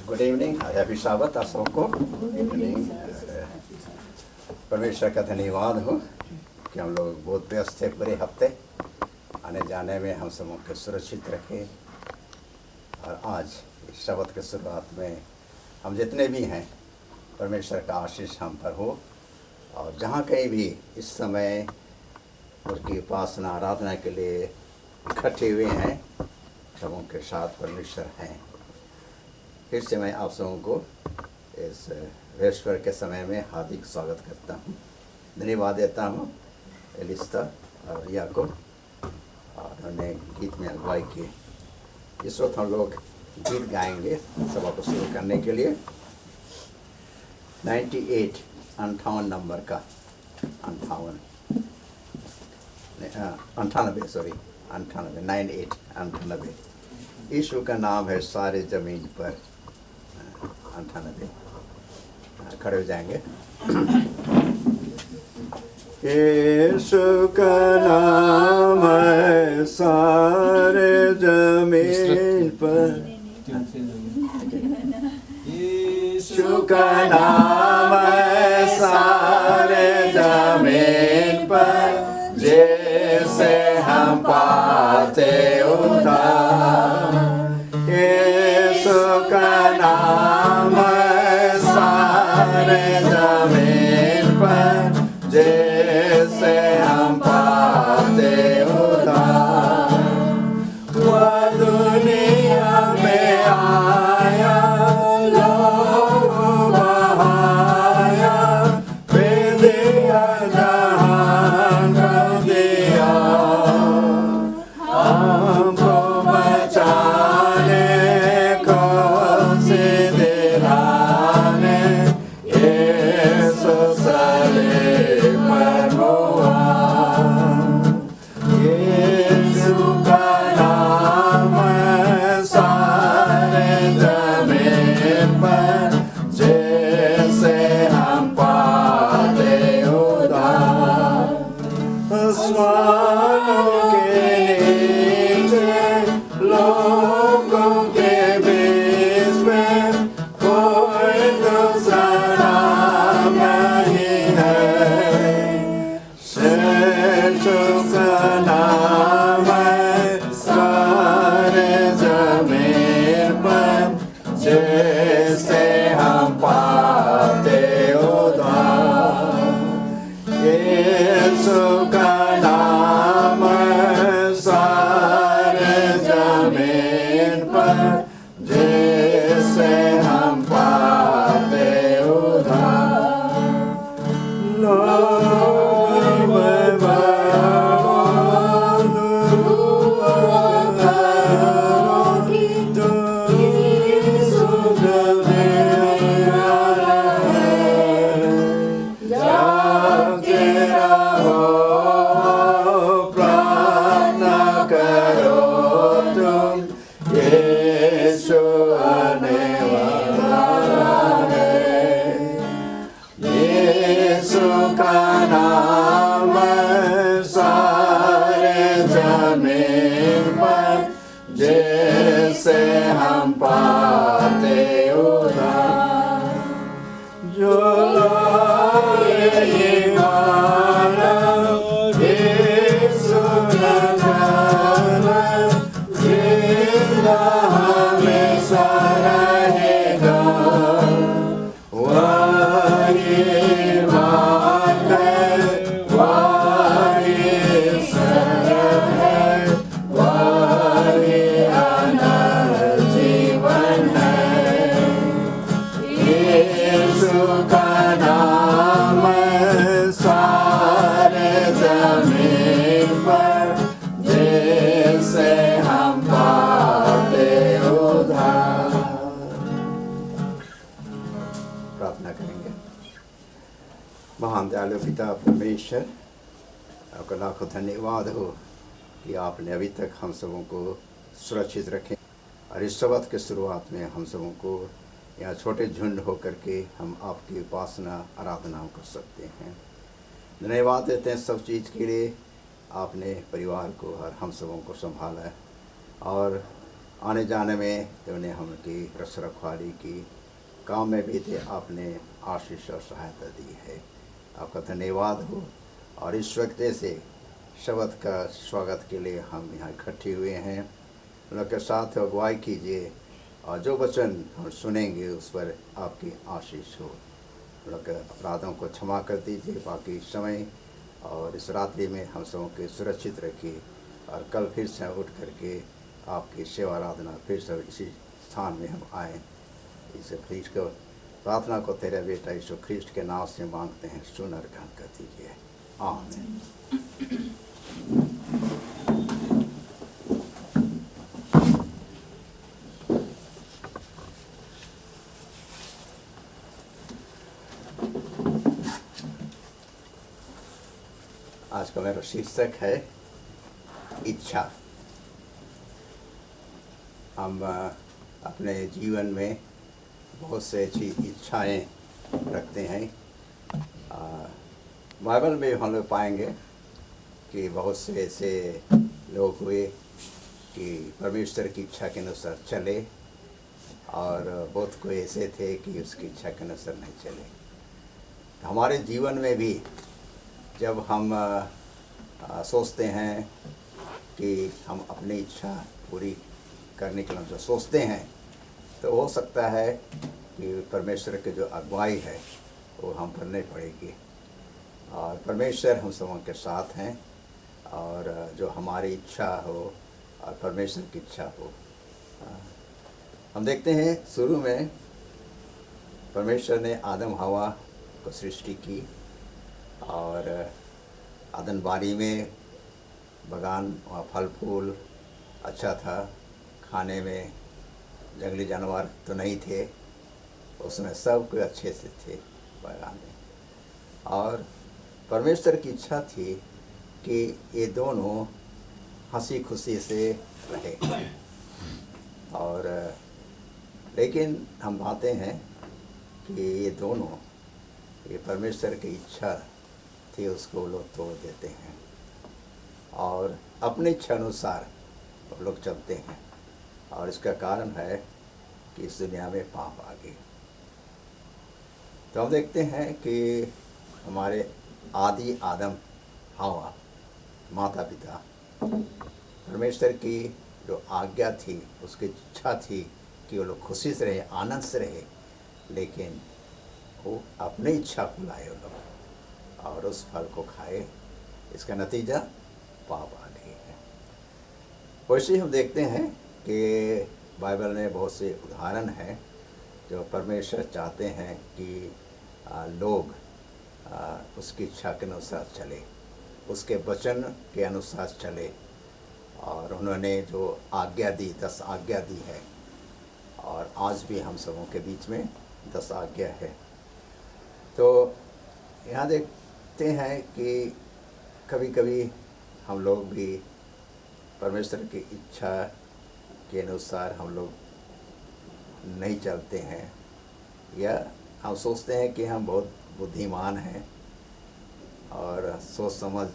Good evening, happy साबत आप सबको। इवनिंग। परमेश्वर का धन्यवाद हो कि हम लोग बहुत व्यस्त थे पूरे हफ्ते, आने जाने में हम सबों को सुरक्षित रखे। और आज इस शब्द के शुरुआत में हम जितने भी हैं, परमेश्वर का आशीष हम पर हो। और जहाँ कहीं भी इस समय उसकी उपासना आराधना के लिए इकट्ठे हुए हैं, सबों के साथ परमेश्वर हैं। फिर से मैं आप सबों को इस वेश्वर के समय में हार्दिक स्वागत करता हूँ, धन्यवाद देता हूँ एलिस्ता और रिया को, और उन्होंने गीत में अगुवाई की। इस वक्त हम लोग गीत गाएंगे सभा को शुरू करने के लिए। 98 58 नंबर का 98 यीशु का नाम है सारे ज़मीन पर। 98 खड़े हो जाएंगे। यीशु का नाम है सारे ज़मीन पर, यीशु का नाम है सारे ज़मीन पर, जैसे हम पाते उद्धार। यीशु का नाम है सारे ज़मीन पर, जैसे हम पाते उद्धार। वह दुनिया में आया, लोग बहाया, दिया जहान को दिया, हमको बचाने को से दिलाने, यीशु सलीब पर हुआ। यीशु का नाम है सारे ज़मीन पर, जैसे हम पाते उद्धार। आसमानों के नीचे, लोगों के बीच में, कोई दूसरा नाम नहीं है। यीशु का नाम है सारे ज़मीन पर, जैसे हम पाते उद्धार। यीशु का नाम है सारे ज़मीन पर, जैसे हम पाते उद्धार। लोग जैसे हम पाते उद्धार। जो लोग ईमान यीशु न जाने, जिंदा हमेशा रहेगा। वही ईमान है, वही सर है, वही यीशु का नाम है सारे ज़मीन पर, जैसे हम पाते उद्धार। प्रार्थना करेंगे। महान दयालु पिता परमेश्वर, आपका लाखों धन्यवाद हो कि आपने अभी तक हम सबों को सुरक्षित रखे, और इस शब्द के शुरुआत में हम सबों को यहाँ छोटे झुंड होकर के हम आपकी उपासना आराधना कर सकते हैं। धन्यवाद देते हैं सब चीज़ के लिए। आपने परिवार को और हम सबों को संभाला, और आने जाने में तूने हमकी रस रखवाली की, काम में भी थे आपने आशीष और सहायता दी है। आपका धन्यवाद हो। और इस वक्त से शब्द का स्वागत के लिए हम यहाँ इकट्ठे हुए हैं। उन लोग के साथ अगुवाई कीजिए और जो वचन हम सुनेंगे उस पर आपकी आशीष हो। उन लोग के अपराधों को क्षमा कर दीजिए बाकी समय, और इस रात्रि में हम सबों के सुरक्षित रखिए, और कल फिर से उठ करके आपकी सेवा आराधना फिर से इसी स्थान में हम आएँ। इस ख्रीष्ट को प्रार्थना को तेरे बेटा यीशु ख्रीष्ट के नाम से मांगते हैं, सुन और ग्रहण कर दीजिए। आमीन। आज का मेरा शीर्षक है इच्छा। हम अपने जीवन में बहुत से अच्छी इच्छाएं रखते हैं। बाइबल में हम लोग पाएंगे कि बहुत से ऐसे लोग हुए कि परमेश्वर की इच्छा के अनुसार चले, और बहुत कोई ऐसे थे कि उसकी इच्छा के अनुसार नहीं चले। हमारे जीवन में भी जब हम सोचते हैं कि हम अपनी इच्छा पूरी करने के लिए जो सोचते हैं, तो हो सकता है कि परमेश्वर की जो अगुवाई है वो हम पर नहीं पड़ेगी। और परमेश्वर हम सबों के साथ हैं, और जो हमारी इच्छा हो और परमेश्वर की इच्छा हो। हम देखते हैं शुरू में परमेश्वर ने आदम हवा को सृष्टि की, और आदमबाड़ी में बगान और फल फूल अच्छा था, खाने में जंगली जानवर तो नहीं थे, उसमें सब कुछ अच्छे से थे बगान में। और परमेश्वर की इच्छा थी कि ये दोनों हंसी खुशी से रहे। और लेकिन हम पाते हैं कि ये दोनों, ये परमेश्वर की इच्छा थी, उसको लोग तोड़ देते हैं और अपनी इच्छा अनुसार लोग चलते हैं। और इसका कारण है कि इस दुनिया में पाप आ गए। तो हम देखते हैं कि हमारे आदि आदम हवा माता पिता, परमेश्वर की जो आज्ञा थी, उसकी इच्छा थी कि वो लोग खुशी से रहे, आनंद से रहे, लेकिन वो अपनी इच्छा को लाए वो लोग और उस फल को खाए। इसका नतीजा पाप आ गई है। वैसे ही हम देखते हैं कि बाइबल में बहुत से उदाहरण हैं जो परमेश्वर चाहते हैं कि लोग उसकी इच्छा के अनुसार चले, उसके वचन के अनुसार चले। और उन्होंने जो आज्ञा दी, 10 आज्ञा दी है, और आज भी हम सबों के बीच में 10 आज्ञा है। तो यहाँ देखते हैं कि कभी कभी हम लोग भी परमेश्वर की इच्छा के अनुसार हम लोग नहीं चलते हैं, या हम सोचते हैं कि हम बहुत बुद्धिमान हैं और सोच समझ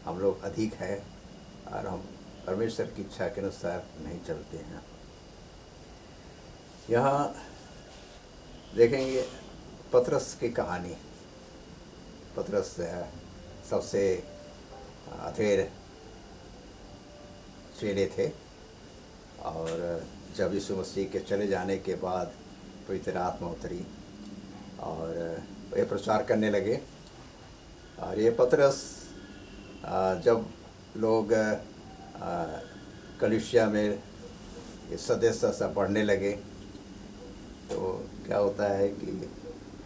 हम लोग अधिक है, और हम परमेश्वर की इच्छा के अनुसार नहीं चलते हैं। यहाँ देखेंगे पतरस की कहानी। पतरस सबसे अधेड़ चेले थे, और जब यीशु मसीह के चले जाने के बाद पवित्र आत्मा उतरी और ये प्रचार करने लगे। और ये पतरस जब लोग कलीसिया में ये सदस्य सब बढ़ने लगे, तो क्या होता है कि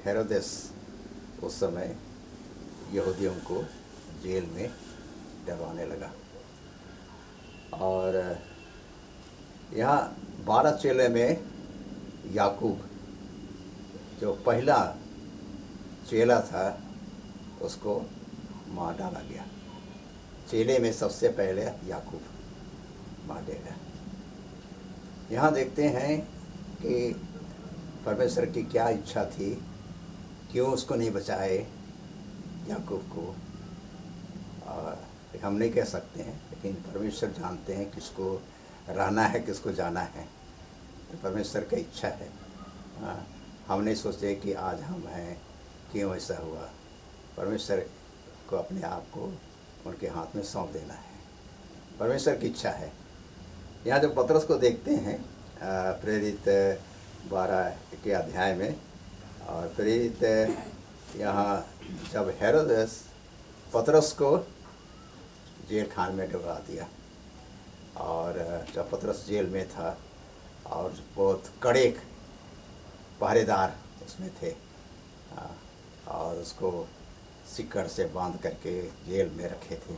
हेरोदेस उस समय यहूदियों को जेल में डलवाने लगा। और यहाँ 12 चेले में याकूब जो पहला चेला था उसको मार डाला गया। चेले में सबसे पहले याकूब मार गया। यहाँ देखते हैं कि परमेश्वर की क्या इच्छा थी, क्यों उसको नहीं बचाए याकूब को। हम नहीं कह सकते हैं, लेकिन परमेश्वर जानते हैं किसको रहना है, किसको जाना है, तो परमेश्वर की इच्छा है। हम नहीं सोचे कि आज हम हैं, क्यों ऐसा हुआ। परमेश्वर को अपने आप को उनके हाथ में सौंप देना है, परमेश्वर की इच्छा है। यहाँ जब पतरस को देखते हैं प्रेरित 12 के अध्याय में, और प्रेरित यहाँ जब हेरोदेस पतरस को जेल खाने में डुबा दिया, और जब पतरस जेल में था और बहुत कड़े पहरेदार उसमें थे, और उसको सिक्कड़ से बांध करके जेल में रखे थे।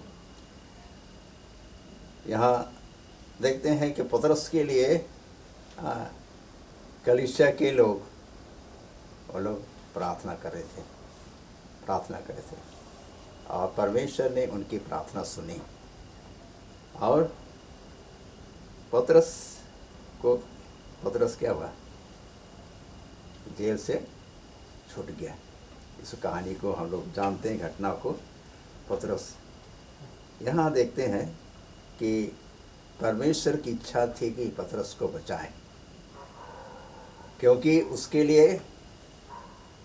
यहाँ देखते हैं कि पतरस के लिए कलीसिया के लोग, वो लोग प्रार्थना कर रहे थे, और परमेश्वर ने उनकी प्रार्थना सुनी, और पतरस क्या हुआ, जेल से छूट गया। इस कहानी को हम लोग जानते हैं, घटना को। पतरस यहाँ देखते हैं कि परमेश्वर की इच्छा थी कि पतरस को बचाएं, क्योंकि उसके लिए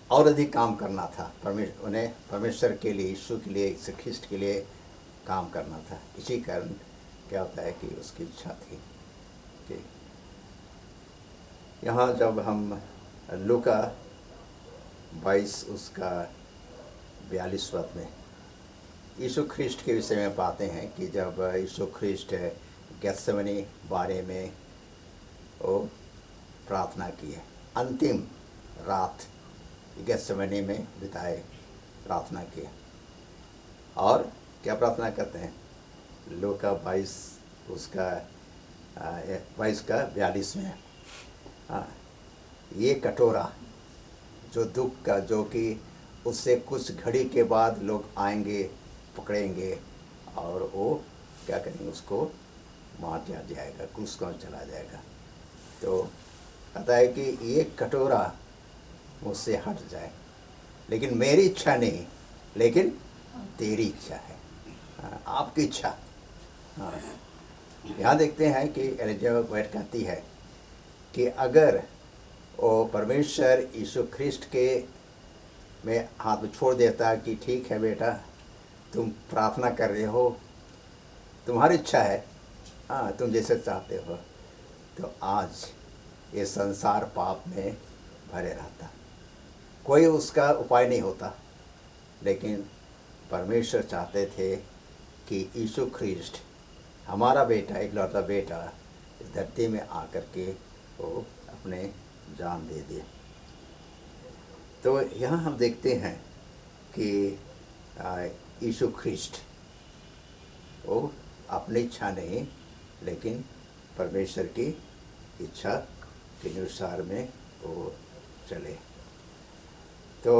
और अधिक काम करना था। उन्हें परमेश्वर के लिए, यीशु के लिए, यीशु ख्रिस्ट के लिए काम करना था। इसी कारण क्या होता है कि उसकी इच्छा थी कि यहाँ जब हम लूका 22 उसका 42 पद में यीशु ख्रिस्ट के विषय में पाते हैं कि जब यीशु ख्रिस्ट गेत्सेमनी बारे में वो प्रार्थना किए, अंतिम रात गेत्सेमनी में बिताए, प्रार्थना किए। और क्या प्रार्थना करते हैं, लूका 22 उसका 22 का 42 में, ये कटोरा जो दुख का, जो कि उससे कुछ घड़ी के बाद लोग आएंगे, पकड़ेंगे, और वो क्या करेंगे, उसको मार दिया जाएगा, क्रूस पर चला जाएगा। तो कहता है कि ये कटोरा मुझसे हट जाए, लेकिन मेरी इच्छा नहीं, लेकिन तेरी इच्छा है, आपकी इच्छा। यहाँ देखते हैं कि एलिजाबेथ वाइट कहती है कि अगर वो परमेश्वर यीशु ख्रिस्ट के में हाथ में छोड़ देता कि ठीक है बेटा, तुम प्रार्थना कर रहे हो, तुम्हारी इच्छा है, तुम जैसे चाहते हो, तो आज ये संसार पाप में भरे रहता, कोई उसका उपाय नहीं होता। लेकिन परमेश्वर चाहते थे कि यीशु ख्रिस्ट, हमारा बेटा, इकलौता बेटा, इस धरती में आकर के वो अपने जान दे दे। तो यहाँ हम देखते हैं कि यीशु ख्रिस्ट वो अपनी इच्छा नहीं, लेकिन परमेश्वर की इच्छा के अनुसार में वो चले। तो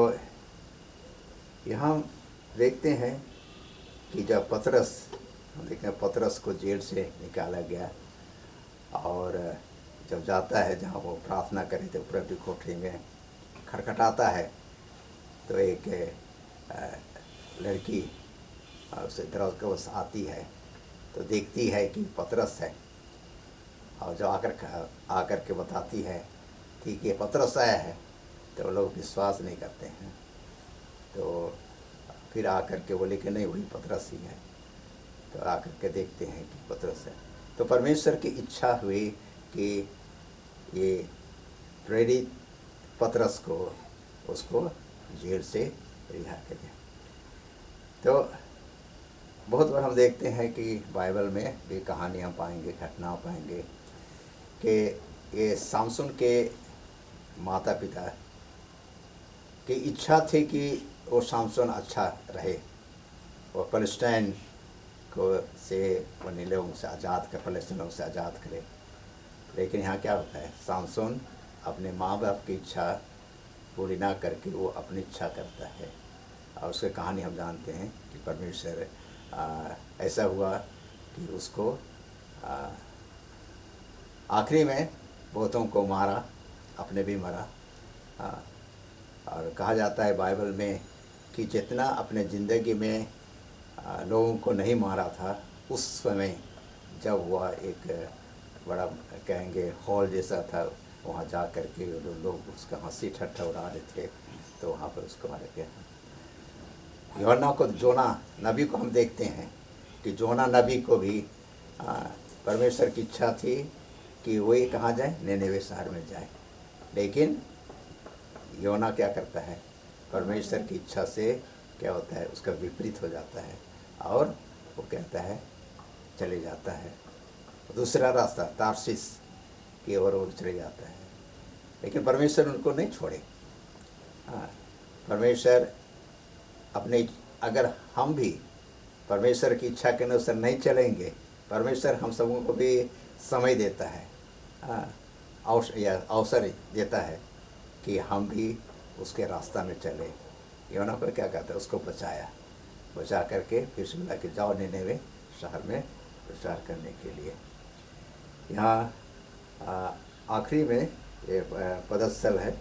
यहाँ देखते हैं कि जब हम देखते हैं पतरस को जेल से निकाला गया, और जब जाता है जहाँ वो प्रार्थना करे थे ऊपर की कोठरी में, खटखटाता है, तो एक लड़की उसे दरवाज़े के पास आती है, तो देखती है कि पतरस है, और जो आकर के बताती है कि ये पतरस आया है, तो लोग विश्वास नहीं करते हैं। तो फिर आकर के बोले कि नहीं, वही पतरस ही है। तो आकर के देखते हैं कि पतरस है। तो परमेश्वर की इच्छा हुई कि ये प्रेरित पतरस को, उसको जेल से रिहा करें। तो बहुत बार हम देखते हैं कि बाइबल में भी कहानियाँ पाएंगे, घटनाएं पाएंगे कि ये सामसून के माता पिता की इच्छा थी कि वो सामसून अच्छा रहे, वो फलस्तीन को से उन लोगों से आज़ाद कर, फलस्तीनों से आज़ाद करे। लेकिन यहाँ क्या होता है, सामसून अपने माँ बाप की इच्छा पूरी ना करके वो अपनी इच्छा करता है, और उसकी कहानी हम जानते हैं कि परमेश्वर ऐसा हुआ कि उसको आखिरी में बहुतों को मारा, अपने भी मरा। और कहा जाता है बाइबल में कि जितना अपने ज़िंदगी में लोगों को नहीं मारा था, उस समय जब वह एक बड़ा कहेंगे हॉल जैसा था, वहाँ जा कर के लोग उसका हंसी ठट्ठा उड़ा रहे थे, तो वहाँ पर उसको मारा गया। यूहन्ना को, जोना नबी को हम देखते हैं कि जोना नबी को भी परमेश्वर की इच्छा थी कि वही कहाँ जाए, निनेवे शहर में जाए, लेकिन योना क्या करता है, परमेश्वर की इच्छा से क्या होता है, उसका विपरीत हो जाता है और वो कहता है चले जाता है दूसरा रास्ता तारसीस की ओर वो चले जाता है। लेकिन परमेश्वर उनको नहीं छोड़े। परमेश्वर अपने, अगर हम भी परमेश्वर की इच्छा के अनुसार नहीं चलेंगे, परमेश्वर हम सबों को भी समय देता है, अवसर देता है कि हम भी उसके रास्ता में चले। योना को क्या कहता है, उसको बचा करके फिर से मिला कि जाओ निनेवे शहर में प्रचार करने के लिए। यहाँ आखिरी में ये पदस्थल है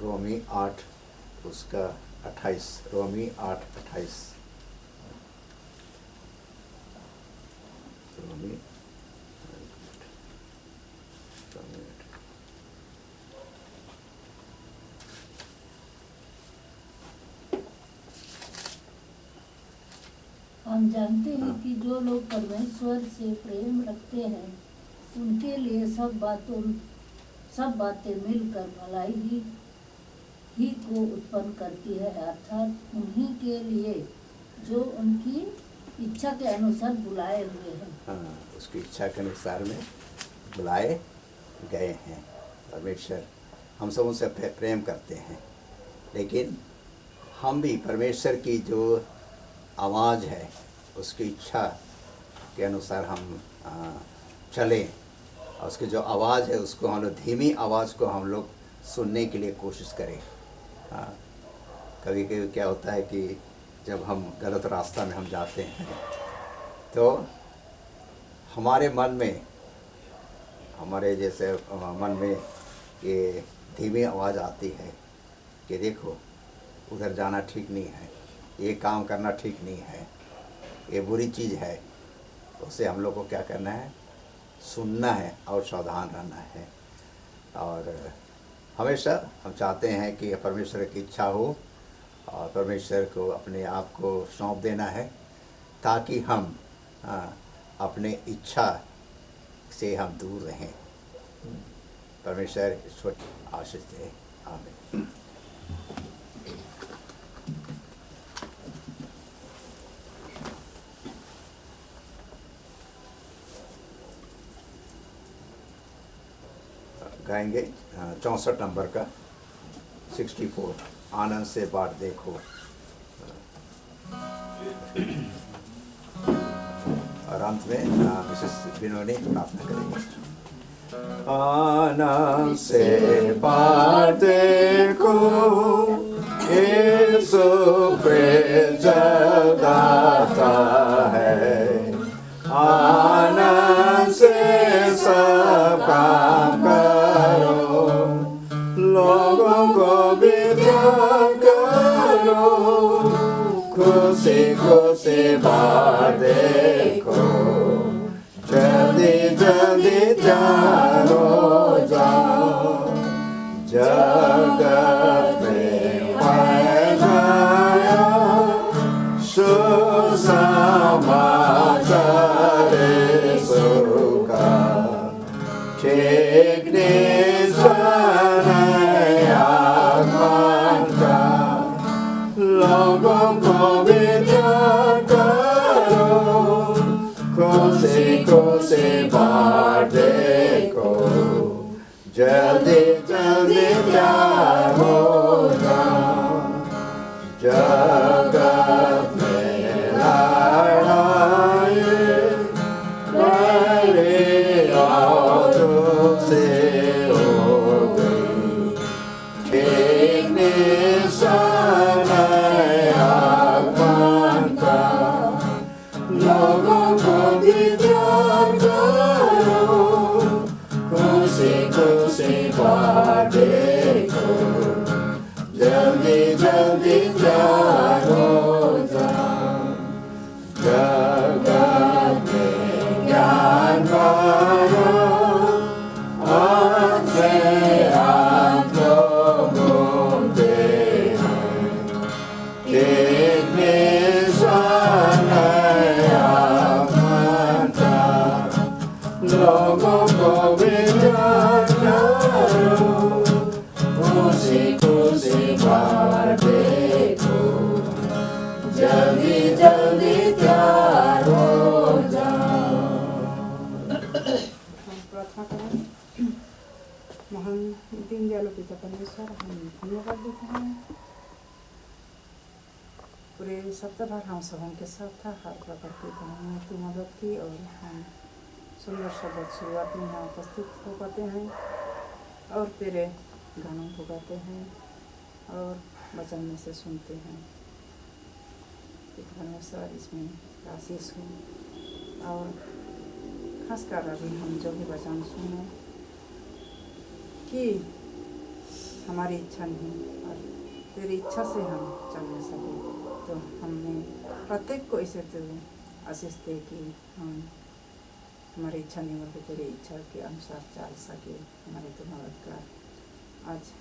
रोमी 8 उसका 28, रोमी 8:28। रोमी हम जानते हैं कि जो लोग परमेश्वर से प्रेम रखते हैं उनके लिए सब बातें मिलकर भलाई ही को उत्पन्न करती है, अर्थात उन्हीं के लिए जो उनकी इच्छा के अनुसार बुलाए हुए हैं। उसकी इच्छा के अनुसार में बुलाए गए हैं। परमेश्वर हम सब उनसे प्रेम करते हैं, लेकिन हम भी परमेश्वर की जो आवाज़ है उसकी इच्छा के अनुसार हम चलें, और उसकी जो आवाज़ है उसको हम लोग, धीमी आवाज़ को हम लोग सुनने के लिए कोशिश करें। कभी कभी क्या होता है कि जब हम गलत रास्ता में हम जाते हैं तो हमारे मन में, हमारे जैसे मन में ये धीमी आवाज़ आती है कि देखो उधर जाना ठीक नहीं है, ये काम करना ठीक नहीं है, ये बुरी चीज़ है। उसे हम लोग को क्या करना है, सुनना है और सावधान रहना है। और हमेशा हम चाहते हैं कि परमेश्वर की इच्छा हो और परमेश्वर को अपने आप को सौंप देना है, ताकि हम अपने इच्छा से हम दूर रहें। परमेश्वर ईश्वर आशीष दे। आमीन। गाएंगे 64 नंबर का 64, आनंद से बाट देखो। और अंत में मिसेस बिनोनी प्रार्थना करेंगे। आनंद से बाट देखो, यीशु प्रेम जगाता है। आनंद से सब काम करो, लोगों को विदा करो, खुशी खुशी बात देखो, जल्दी जल्दी जाओ जाओ, जगत में फैलाया सुसमाचार यीशु का, ठीक निशान है आगमन का, लोगों को विदा करो, खुशी खुशी बाट देखो, जल्दी जल्दी तैयार हो जाओ, जगत में लड़ाई बड़ी औरों से हो गई, ठीक निशान है आगमन का, लोगों को विदा करो, खुशी खुशी बाट देखो, जल्दी जल्दी तैयार हो जाओ, जगत में ज्ञान महान दीनदयालु पिता परमेश्वर, हम धन्यवाद देते हैं। पूरे सप्ताह भर हम सब उनके साथ था, हर प्रकार की तू मदद की और हम सुंदर शब्द शुरुआत में यहाँ उपस्थित हो पाते हैं और तेरे गानों को गाते हैं और वचन में से सुनते हैं। पिता परमेश्वर, इसमें आशीष हो और खासकर अभी हम जो भी वचन सुने कि हमारी इच्छा नहीं और तेरी इच्छा से हम चलने सके, तो हमने प्रत्येक को इसे तो आशीष दे कि हम हमारी इच्छा नहीं बल्कि तेरी इच्छा के अनुसार चल सके। हमारी तो मदद कर। आज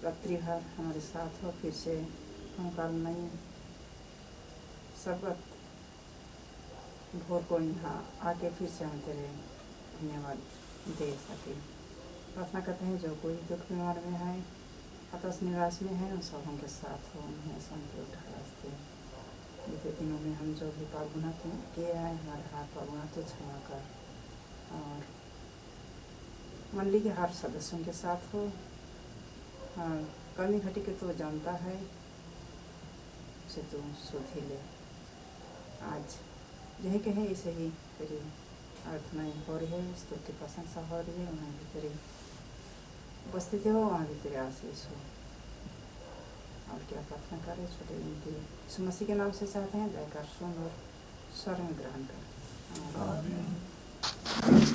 रात्रि भर हमारे साथ हो, फिर से हम कल नहीं सबक भोर को यहाँ आके फिर से हम तेरे धन्यवाद दे सके। प्रार्थना करते हैं जो कोई दुख बीमार में है, हताश निराश में है, उन सब उनके साथ हो, उन्हें शांति उठाते। बीते दिनों में हम जो भी पाप गुनाह किए हैं, हमारे हाथ पाप गुनाह तो क्षमा कर और मंडली के हर सदस्यों के साथ हो। हाँ, कमी घटी के तो जानता है, उसे तो सुध ही ले। आज यही कहें इसे ही तेरी आराधना हो रही है, स्तुति प्रशंसा हो रही है, वहाँ भी तेरी उपस्थिति हो, वहाँ भी तेरे आशीष हो। और क्या प्रार्थना करें, छोटे उनकी यीशु मसीह के नाम से चाहते हैं, दया कर सुन और स्वर में ग्रहण कर। आमीन।